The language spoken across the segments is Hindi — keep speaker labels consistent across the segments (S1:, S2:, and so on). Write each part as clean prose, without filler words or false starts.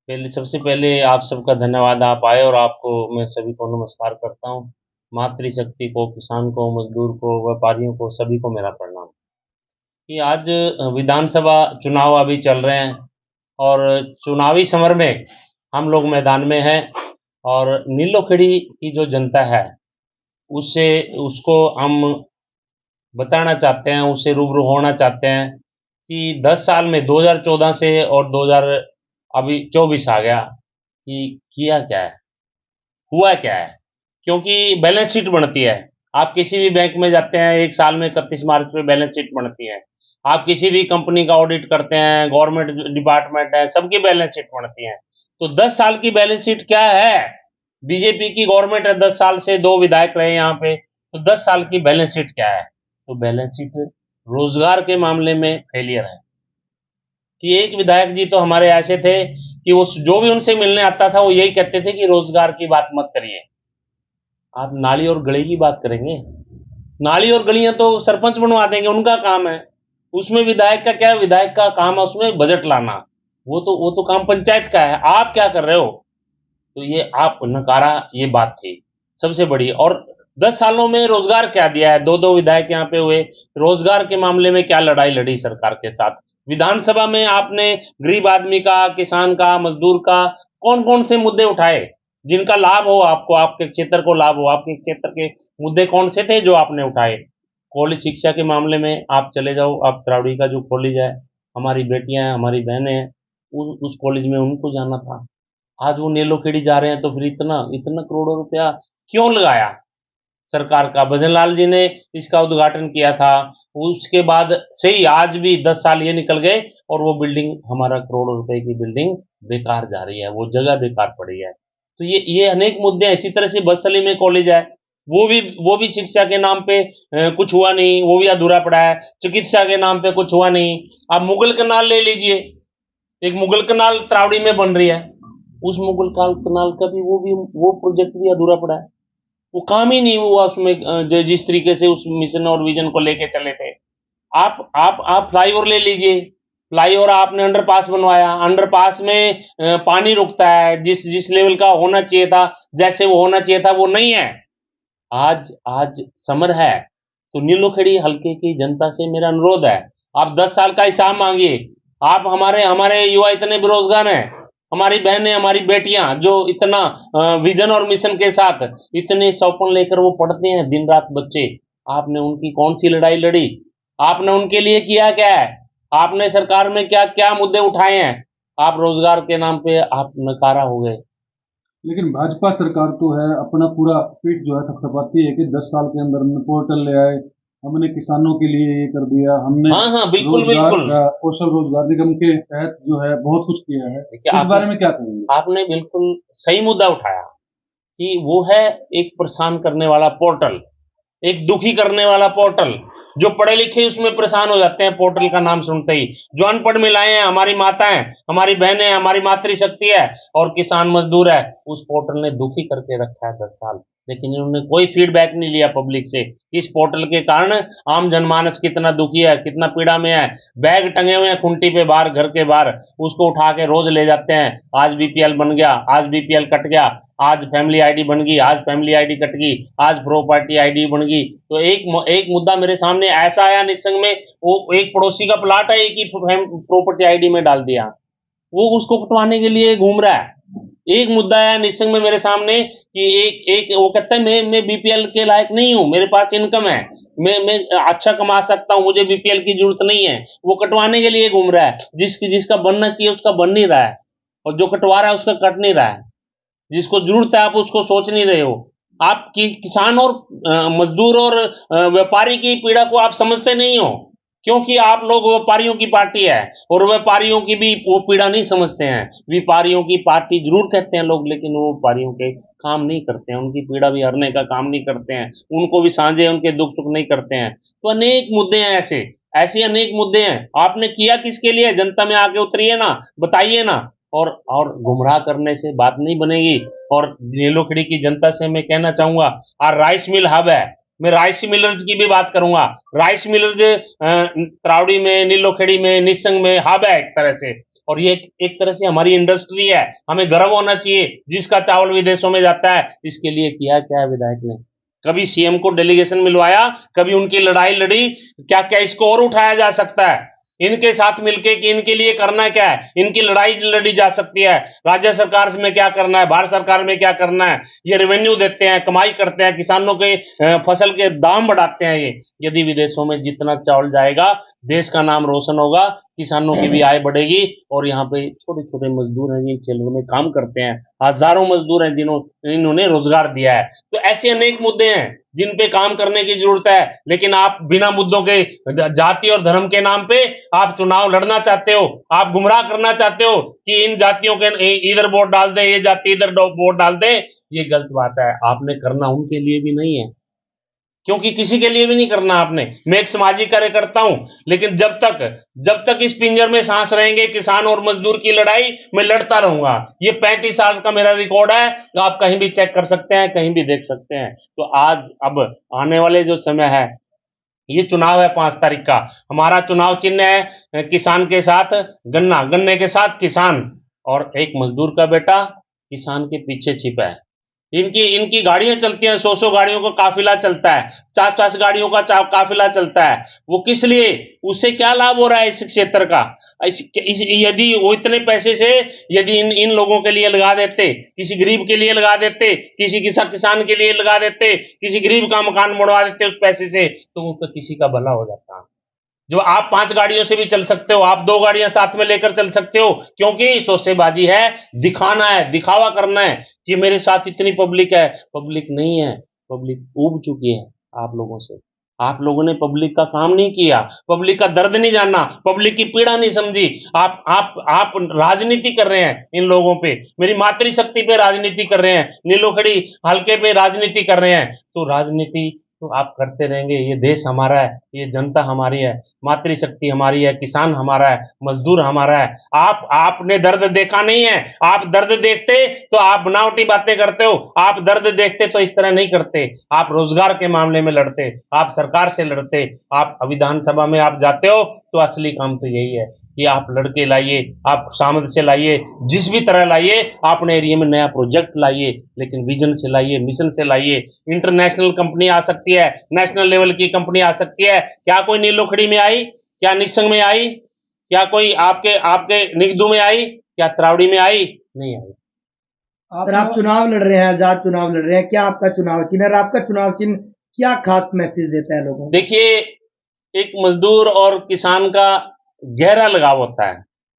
S1: पहले सबसे पहले आप सबका धन्यवाद, आप आए और आपको मैं सभी को नमस्कार करता हूँ। मातृशक्ति को, किसान को, मजदूर को, व्यापारियों को, सभी को मेरा प्रणाम। कि आज विधानसभा चुनाव अभी चल रहे हैं और चुनावी समर में हम लोग मैदान में हैं और नीलोखेड़ी की जो जनता है उससे उसको हम बताना चाहते हैं, उससे रूबरू होना चाहते हैं कि 10 साल में 2014 से और 2000 अभी 24 आ गया कि किया क्या है, हुआ क्या है। क्योंकि बैलेंस शीट बनती है, आप किसी भी बैंक में जाते हैं एक साल में 31 मार्च पे बैलेंस शीट बनती है। आप किसी भी कंपनी का ऑडिट करते हैं, गवर्नमेंट डिपार्टमेंट है, सबकी बैलेंस शीट बनती है। तो 10 साल की बैलेंस शीट क्या है? बीजेपी की गवर्नमेंट है, 10 साल से 2 विधायक रहे यहाँ पे, तो 10 साल की बैलेंस शीट क्या है? तो बैलेंस शीट रोजगार के मामले में फेलियर है। कि एक विधायक जी तो हमारे ऐसे थे कि वो जो भी उनसे मिलने आता था वो यही कहते थे कि रोजगार की बात मत करिए, आप नाली और गली की बात करेंगे। नाली और गलियां तो सरपंच बनवा देंगे, उनका काम है। उसमें विधायक का क्या है? विधायक का काम है उसमें बजट लाना, वो तो काम पंचायत का है। आप क्या कर रहे हो? तो ये आप नकारा, ये बात थी सबसे बड़ी। और 10 सालों में रोजगार क्या दिया है? दो दो विधायक यहाँ पे हुए, रोजगार के मामले में क्या लड़ाई लड़ी सरकार के साथ? विधानसभा में आपने गरीब आदमी का, किसान का, मजदूर का कौन कौन से मुद्दे उठाए जिनका लाभ हो आपको, आपके क्षेत्र को लाभ हो? आपके क्षेत्र के मुद्दे कौन से थे जो आपने उठाए? कॉलेज शिक्षा के मामले में आप चले जाओ, आप त्रावड़ी का जो कॉलेज है, हमारी बेटियां हैं, हमारी बहनें हैं, उस कॉलेज में उनको जाना था। आज वो नीलोखेड़ी जा रहे हैं तो फिर इतना इतना करोड़ों रुपया क्यों लगाया? सरकार का भजनलाल जी ने इसका उद्घाटन किया था, उसके बाद से ही आज भी 10 साल ये निकल गए और वो बिल्डिंग, हमारा करोड़ों रुपए की बिल्डिंग बेकार जा रही है, वो जगह बेकार पड़ी है। तो ये अनेक मुद्दे हैं। इसी तरह से बस्तली में कॉलेज है, वो भी शिक्षा के नाम पे कुछ हुआ नहीं, वो भी अधूरा पड़ा है। चिकित्सा के नाम पे कुछ हुआ नहीं। आप मुगल कनाल ले लीजिए, एक मुगल कनाल त्रावड़ी में बन रही है, उस मुगल काल कनाल का भी वो प्रोजेक्ट भी अधूरा पड़ा है। वो काम ही नहीं हुआ उसमें, जिस तरीके से उस मिशन और विजन को लेके चले थे। आप फ्लाईओवर ले लीजिए, फ्लाईओवर आपने अंडरपास बनवाया, अंडरपास में पानी रुकता है, जिस जिस लेवल का होना चाहिए था, जैसे वो होना चाहिए था वो नहीं है। आज आज समर है तो नीलोखेड़ी हल्के की जनता से मेरा अनुरोध है, आप 10 साल का हिसाब मांगिए। आप हमारे हमारे युवा इतने बेरोजगार हैं, हमारी बहनें, हमारी बेटियां जो इतना विजन और मिशन के साथ इतने सपन लेकर वो पढ़ते हैं दिन रात बच्चे, आपने उनकी कौन सी लड़ाई लड़ी? आपने उनके लिए किया क्या है? आपने सरकार में क्या क्या मुद्दे उठाए हैं? आप रोजगार के नाम पे आप नकारा हो गए।
S2: लेकिन भाजपा सरकार तो है अपना पूरा पीठ जो है थपथपाती है कि 10 साल के अंदर हमने पोर्टल ले आए, हमने किसानों के लिए ये कर दिया, हमने
S1: हाँ हाँ, बिल्कुल
S2: रोजगार
S1: बिल्कुल।
S2: कौशल रोजगार निगम के तहत जो है बहुत कुछ किया है।
S1: देखिए,
S2: इस बारे में क्या कहेंगे?
S1: आपने बिल्कुल सही मुद्दा उठाया कि वो है एक परेशान करने वाला पोर्टल, एक दुखी करने वाला पोर्टल। जो पढ़े लिखे उसमें परेशान हो जाते हैं पोर्टल का नाम सुनते ही। जो अनपढ़ महिलाएं हैं, हमारी माताएं, हमारी बहनें, हमारी मातृशक्ति है और किसान मजदूर है, उस पोर्टल ने दुखी करके रखा है 10 साल। लेकिन इन्होंने कोई फीडबैक नहीं लिया पब्लिक से। इस पोर्टल के कारण आम जनमानस कितना दुखी है, कितना पीड़ा में है। बैग टंगे हुए हैं खूंटी पे बाहर, घर के बाहर, उसको उठा के रोज ले जाते हैं। आज बीपीएल बन गया, आज बीपीएल कट गया, आज फैमिली आईडी बन गई, आज फैमिली आईडी कट गई, आज प्रॉपर्टी आईडी बन गई। तो एक मुद्दा मेरे सामने ऐसा आया निसंग में, वो एक पड़ोसी का प्लाट है, एक ही प्रॉपर्टी आईडी में डाल दिया, वो उसको कटवाने के लिए घूम रहा है। एक मुद्दा आया निसंग में मेरे सामने कि एक एक वो कहता है मैं बीपीएल के लायक नहीं हूं, मेरे पास इनकम है, मैं अच्छा कमा सकता हूं, मुझे बीपीएल की जरूरत नहीं है। वो कटवाने के लिए घूम रहा है। जिसका बनना चाहिए उसका बन नहीं रहा है, और जो कटवा रहा है उसका कट नहीं रहा है। जिसको जरूरत है आप उसको सोच नहीं रहे हो। आप किसान और मजदूर और व्यापारी की पीड़ा को आप समझते नहीं हो, क्योंकि आप लोग व्यापारियों की पार्टी है और व्यापारियों की भी वो पीड़ा नहीं समझते हैं। व्यापारियों की पार्टी जरूर कहते हैं लोग, लेकिन वो व्यापारियों के काम नहीं करते हैं, उनकी पीड़ा भी हरने का काम नहीं करते हैं, उनको भी साझे उनके दुख सुख नहीं करते हैं। तो अनेक मुद्दे हैं, ऐसे ऐसे अनेक मुद्दे हैं। आपने किया किसके लिए? जनता में आके उतरिए ना, बताइए ना। और गुमराह करने से बात नहीं बनेगी। और नीलोखेड़ी की जनता से मैं कहना चाहूंगा, और राइस मिल हब है, मैं राइस मिलर्स की भी बात करूंगा। राइस मिलर्स त्रावड़ी में, नीलोखेड़ी में, निसंग में हब है एक तरह से। और ये एक तरह से हमारी इंडस्ट्री है, हमें गर्व होना चाहिए जिसका चावल विदेशों में जाता है। इसके लिए किया क्या है विधायक ने? कभी सीएम को डेलीगेशन मिलवाया, कभी उनकी लड़ाई लड़ी, क्या क्या इसको और उठाया जा सकता है इनके साथ मिलके कि इनके लिए करना क्या है, इनकी लड़ाई लड़ी जा सकती है। राज्य सरकार में क्या करना है, भारत सरकार में क्या करना है, ये रेवेन्यू देते हैं, कमाई करते हैं, किसानों के फसल के दाम बढ़ाते हैं। ये यदि विदेशों में जितना चावल जाएगा देश का नाम रोशन होगा, किसानों की भी आय बढ़ेगी। और यहाँ पे छोटे छोटे मजदूर हैं जिन क्षेत्रों में काम करते हैं, हजारों मजदूर हैं इन्होंने रोजगार दिया है। तो ऐसे अनेक मुद्दे हैं जिन पे काम करने की जरूरत है, लेकिन आप बिना मुद्दों के जाति और धर्म के नाम पे आप चुनाव लड़ना चाहते हो, आप गुमराह करना चाहते हो कि इन जातियों के इधर वोट डाल दें, ये जाति इधर वोट डाल दें। ये गलत बात है। आपने करना उनके लिए भी नहीं है, क्योंकि किसी के लिए भी नहीं करना आपने। मैं एक सामाजिक कार्यकर्ता हूं, लेकिन जब तक इस पिंजर में सांस रहेंगे किसान और मजदूर की लड़ाई मैं लड़ता रहूंगा। ये 35 साल का मेरा रिकॉर्ड है, तो आप कहीं भी चेक कर सकते हैं, कहीं भी देख सकते हैं। तो आज अब आने वाले जो समय है, ये चुनाव है 5 तारीख का, हमारा चुनाव चिन्ह है किसान के साथ गन्ना, गन्ने के साथ किसान, और एक मजदूर का बेटा किसान के पीछे छिपा है। इनकी इनकी गाड़ियां चलती हैं, 100 गाड़ियों का काफिला चलता है, 50 गाड़ियों का काफिला चलता है। वो किस लिए? उससे क्या लाभ हो रहा है इस क्षेत्र का? यदि वो इतने पैसे से यदि इन लोगों के लिए लगा देते, किसी गरीब के लिए लगा देते, किसी किसान के लिए लगा देते, किसी गरीब का मकान बनवा देते उस पैसे से, तो उनका किसी का भला हो जाता। जो आप 5 गाड़ियों से भी चल सकते हो, आप 2 गाड़ियां साथ में लेकर चल सकते हो, क्योंकि शोसेबाजी है, दिखाना है, दिखावा करना है कि मेरे साथ इतनी पब्लिक है। पब्लिक नहीं है, पब्लिक ऊब चुकी है आप लोगों से। आप लोगों ने पब्लिक का काम नहीं किया, पब्लिक का दर्द नहीं जाना, पब्लिक की पीड़ा नहीं समझी। आप राजनीति कर रहे हैं इन लोगों पे, मेरी मातृशक्ति पे राजनीति कर रहे हैं, नीलोखड़ी हल्के पे राजनीति कर रहे हैं। तो राजनीति तो आप करते रहेंगे। ये देश हमारा है, ये जनता हमारी है, मातृशक्ति हमारी है, किसान हमारा है, मजदूर हमारा है। आपने दर्द देखा नहीं है। आप दर्द देखते तो आप बनावटी बातें करते हो, आप दर्द देखते तो इस तरह नहीं करते। आप रोजगार के मामले में लड़ते, आप सरकार से लड़ते, आप विधानसभा में आप जाते हो तो असली काम तो यही है कि आप लड़के लाइए, आप सामंत से लाइए, जिस भी तरह लाइए, अपने एरिया में नया प्रोजेक्ट लाइए, लेकिन विजन से लाइए, मिशन से लाइए। इंटरनेशनल कंपनी आ सकती है, नेशनल लेवल की कंपनी आ सकती है। क्या कोई नीलोखड़ी में आई? क्या निसंग में आई? क्या कोई आपके आपके निगदू में आई? क्या त्रावड़ी में आई? नहीं आई।
S3: आप चुनाव लड़ रहे हैं, आजाद चुनाव लड़ रहे हैं, क्या आपका चुनाव चिन्ह और आपका चुनाव चिन्ह क्या खास मैसेज देता है लोगों को?
S1: देखिए, एक मजदूर और किसान का गहरा लगाव होता है,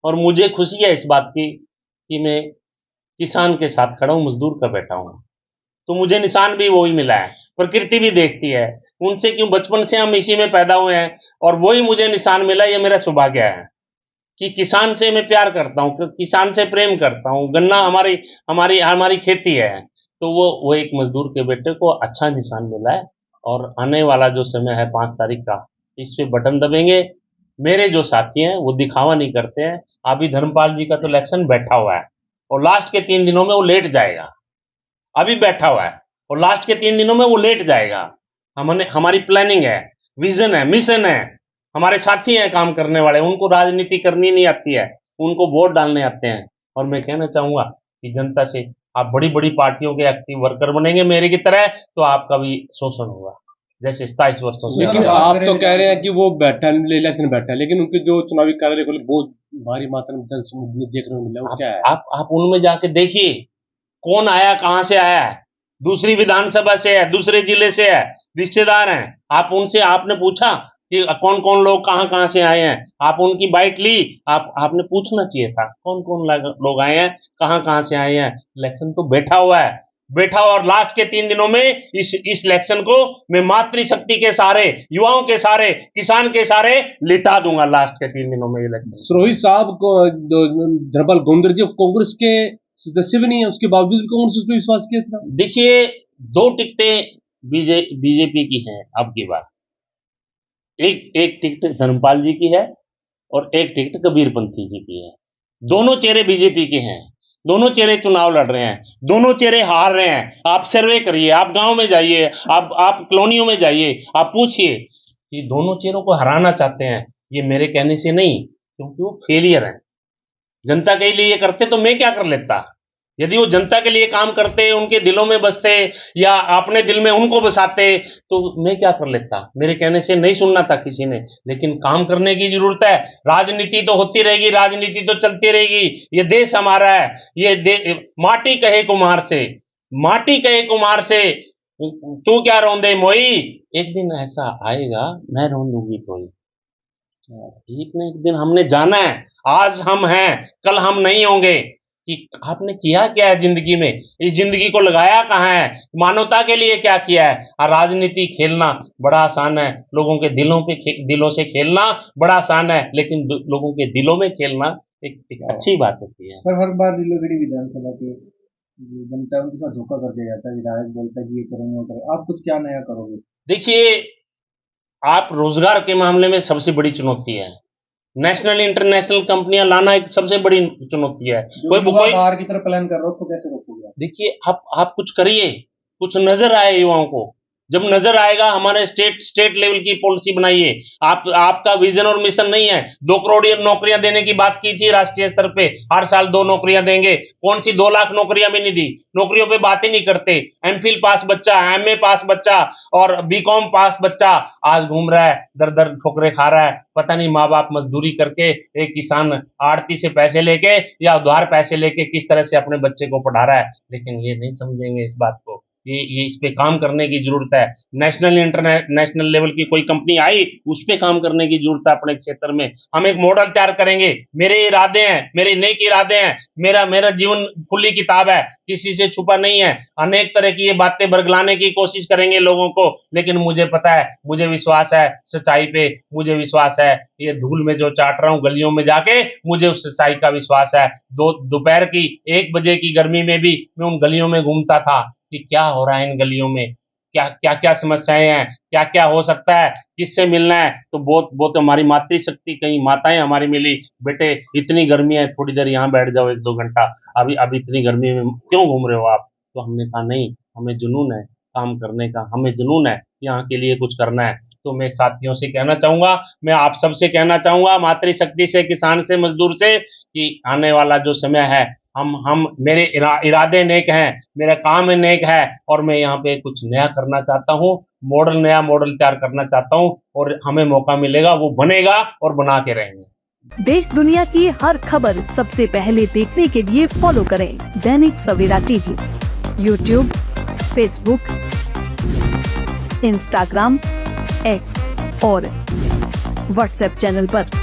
S1: और मुझे खुशी है इस बात की कि मैं किसान के साथ खड़ा हूं, मजदूर का बैठा हूं। तो मुझे निशान भी वही मिला है, प्रकृति भी देखती है। उनसे क्यों, बचपन से हम इसी में पैदा हुए हैं और वही मुझे निशान मिला। ये मेरा सौभाग्य है कि किसान से मैं प्यार करता हूं, किसान से प्रेम करता हूं। गन्ना हमारी हमारी हमारी खेती है। तो वो एक मजदूर के बेटे को अच्छा निशान मिला है। और आने वाला जो समय है 5 तारीख का, इस पे बटन दबेंगे। मेरे जो साथी हैं वो दिखावा नहीं करते हैं। अभी धर्मपाल जी का तो इलेक्शन बैठा हुआ है और लास्ट के 3 दिनों में वो लेट जाएगा। अभी बैठा हुआ है और लास्ट के 3 दिनों में वो लेट जाएगा। हमने, हमारी प्लानिंग है, विजन है, मिशन है, हमारे साथी हैं काम करने वाले, उनको राजनीति करनी नहीं आती है, उनको वोट डालने आते हैं। और मैं कहना चाहूंगा कि जनता से आप बड़ी बड़ी पार्टियों के एक्टिव वर्कर बनेंगे मेरे की तरह, तो आपका भी शोषण होगा जैसे 27 वर्षों से।
S4: लेकिन आप तो कह रहे हैं कि वो बैठा, इलेक्शन बैठा, लेकिन उनके जो चुनावी कार्य बहुत भारी मात्रा में जन देखने को मिला, वो क्या है?
S1: आप उनमें जाके देखिए कौन आया, कहां से आया है, दूसरी विधानसभा से है, दूसरे जिले से है, रिश्तेदार हैं। आप उनसे, आपने पूछा कि कौन कौन लोग कहां कहां से आए हैं, आप उनकी बाइट ली? आपने पूछना चाहिए था कौन कौन लोग आए हैं, कहां कहां से आए हैं। इलेक्शन तो बैठा हुआ है, बैठा हुआ, और लास्ट के 3 दिनों में इस इलेक्शन को मैं मातृशक्ति के सारे, युवाओं के सारे, किसान के सारे लिटा दूंगा लास्ट के 3 दिनों में इलेक्शन।
S4: रोहित साहब को धर्मपाल गोंदर जी कांग्रेस के सदस्य भी नहीं है, उसके बावजूद भी कांग्रेस उस पर विश्वास किया था।
S1: देखिए, 2 टिकटें बीजेपी की हैं अब की बार। एक टिकट धर्मपाल जी की है और एक टिकट कबीरपंथी जी की है। दोनों चेहरे बीजेपी के हैं, दोनों चेहरे चुनाव लड़ रहे हैं, दोनों चेहरे हार रहे हैं। आप सर्वे करिए, आप गांव में जाइए, आप कॉलोनियों में जाइए, आप पूछिए कि दोनों चेहरों को हराना चाहते हैं। ये मेरे कहने से नहीं, क्योंकि वो फेलियर हैं। जनता के लिए ये करते तो मैं क्या कर लेता। यदि वो जनता के लिए काम करते, उनके दिलों में बसते या अपने दिल में उनको बसाते तो मैं क्या कर लेता। मेरे कहने से नहीं सुनना था किसी ने, लेकिन काम करने की जरूरत है। राजनीति तो होती रहेगी, राजनीति तो चलती रहेगी। ये देश हमारा है, ये माटी कहे कुम्हार से, माटी कहे कुम्हार से, तू क्या रोंदे मोई, एक दिन ऐसा आएगा मैं रोंदूंगी कोई। एक न एक दिन हमने जाना है। आज हम हैं, कल हम नहीं होंगे। कि आपने किया क्या है जिंदगी में, इस जिंदगी को लगाया कहाँ है, मानवता के लिए क्या किया है। और राजनीति खेलना बड़ा आसान है, लोगों के दिलों से खेलना बड़ा आसान है, लेकिन लोगों के दिलों में खेलना एक अच्छी बात होती है।
S2: सर, हर बार नीलगिरी विधानसभा के जो जनता है उनके साथ धोखा कर दिया जाता है। विधायक बोलता है कि ये करेंगे वो करेंगे, आप कुछ क्या नया करोगे?
S1: देखिए, आप रोजगार के मामले में सबसे बड़ी चुनौती है। नेशनल इंटरनेशनल कंपनियां लाना एक सबसे बड़ी चुनौती है। कोई
S2: बाहर की तरफ प्लान कर रहा हो तो कैसे रोकोगे?
S1: देखिए, आप कुछ करिए, कुछ नजर आए युवाओं को। जब नजर आएगा, हमारे स्टेट लेवल की पॉलिसी बनाइए। आपका विजन और मिशन नहीं है। 2 करोड़ नौकरियां देने की बात की थी राष्ट्रीय स्तर पे, हर साल 2 नौकरियां देंगे। कौन सी 2 लाख नौकरियां भी नहीं दी। नौकरियों पे बात ही नहीं करते। एमफिल पास बच्चा, एमए पास बच्चा और बीकॉम पास बच्चा आज घूम रहा है, दर दर ठोकरे खा रहा है। पता नहीं माँ बाप मजदूरी करके, एक किसान आड़ती से पैसे लेके या उधार पैसे लेके किस तरह से अपने बच्चे को पढ़ा रहा है। लेकिन ये नहीं समझेंगे इस बात को। ये इस पे काम करने की जरूरत है। नेशनल लेवल की कोई कंपनी आई, उस पे काम करने की जरूरत है। अपने क्षेत्र में हम एक मॉडल तैयार करेंगे। मेरे इरादे हैं, मेरे नेक इरादे हैं। मेरा जीवन खुली किताब है, किसी से छुपा नहीं है। अनेक तरह की ये बातें बरगलाने की कोशिश करेंगे लोगों को, लेकिन मुझे पता है, मुझे विश्वास है सच्चाई पे। मुझे विश्वास है, ये धूल में जो चाट रहा हूं गलियों में जाके, मुझे उस सच्चाई का विश्वास है। दोपहर की 1 बजे की गर्मी में भी मैं उन गलियों में घूमता था कि क्या हो रहा है इन गलियों में, क्या समस्याएं हैं, क्या हो सकता है, किससे मिलना है। तो बहुत हमारी मातृशक्ति, कहीं माताएं हमारी मिली, बेटे इतनी गर्मी है, थोड़ी देर यहाँ बैठ जाओ 1-2 घंटा, अभी इतनी गर्मी में क्यों घूम रहे हो आप। तो हमने कहा नहीं, हमें जुनून है काम करने का, हमें जुनून है यहाँ के लिए कुछ करना है। तो मैं साथियों से कहना चाहूंगा, मैं आप सबसे कहना चाहूंगा, मातृशक्ति से, किसान से, मजदूर से, कि आने वाला जो समय है, हम मेरे इरादे नेक हैं, मेरा काम नेक है, और मैं यहाँ पे कुछ नया करना चाहता हूँ। नया मॉडल तैयार करना चाहता हूँ, और हमें मौका मिलेगा वो बनेगा और बना के रहेंगे।
S5: देश दुनिया की हर खबर सबसे पहले देखने के लिए फॉलो करें Dainik Savera TV, YouTube, Facebook, Instagram, X और व्हाट्सएप चैनल पर।